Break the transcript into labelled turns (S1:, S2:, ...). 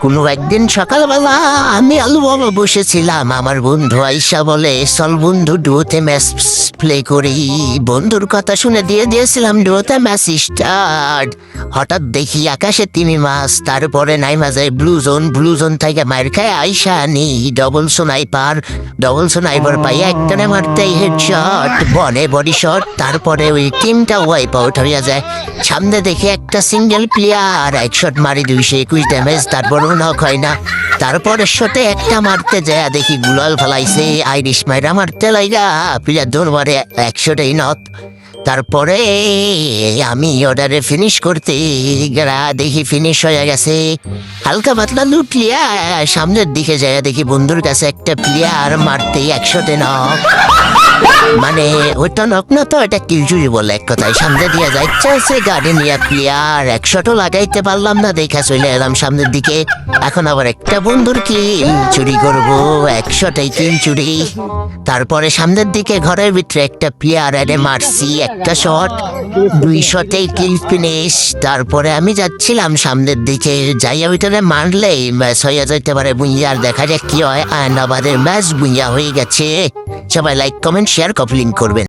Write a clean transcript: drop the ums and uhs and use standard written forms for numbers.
S1: কোনো একদিন সকালবেলা আমি আলু বাবা বসেছিলাম, আমার বন্ধু আইসা বলে চল বন্ধু ডুয়োতে ম্যাচ প্লে করি। বন্ধুর কথা শুনে দিয়েছিলাম ডুয়োতে ম্যাচ স্টার্ট। হঠাৎ দেখি আকাশে তিমি মাছ, তারপরে নাইমা যায় ব্লু জোন থেকে মার খায় আইসা আনি ডবল সোনাইপার পাই একটানে মারতে হেডশট, বনে বডি শট। তারপরে ওই টিমটা ওয়াইপ আউট হইয়া যায়। সামনে দেখি একটা সিঙ্গেল প্লেয়ার এক শট মারি 221 ড্যামেজ, তারপরও নক হয় না। তারপরে শটে একটা মারতে যায় দেখি গুলাল ফেলাইছে, আইরিশ মাইরা মারতে লাইগা প্লেয়ার দৌড় এক শটেই নক। তারপরে আমি অর্ডারে ফিনিশ করতে দেখি ফিনিশ হয়ে গেছে। হালকা পাতলা লুটলিয়া সামনের দিকে যায় দেখি বন্ধুর কাছে একটা প্লেয়ার মারতেই 100তে নক। মানে ওইটা নক না তো, এটা কিলচুরি বলে এক কথায়। সামনে দিয়ে যাচ্ছে গাড়ি নিয়ে প্লেয়ার 100ও লাগাইতে পারলাম না, দেখা চলে এলাম সামনের দিকে। এখন আবার একটা বন্ধুর কিল চুরি করবো, 100টাই কিল চুরি। তারপরে সামনের দিকে ঘরের ভিতরে একটা প্লেয়ার এনে মারছি একটা শট, 200তেই কিল ফিনিশ। তারপরে আমি যাচ্ছিলাম সামনের দিকে, যাইয়া ভিতরে মারলেই ম্যাচ হয়ে যেতে পারে বুইয়া, আর দেখা যাক কি হয়। আমাদের ম্যাচ বুইয়া হয়ে গেছে। সবাই লাইক কমেন্ট শেয়ার কপলিং করবেন।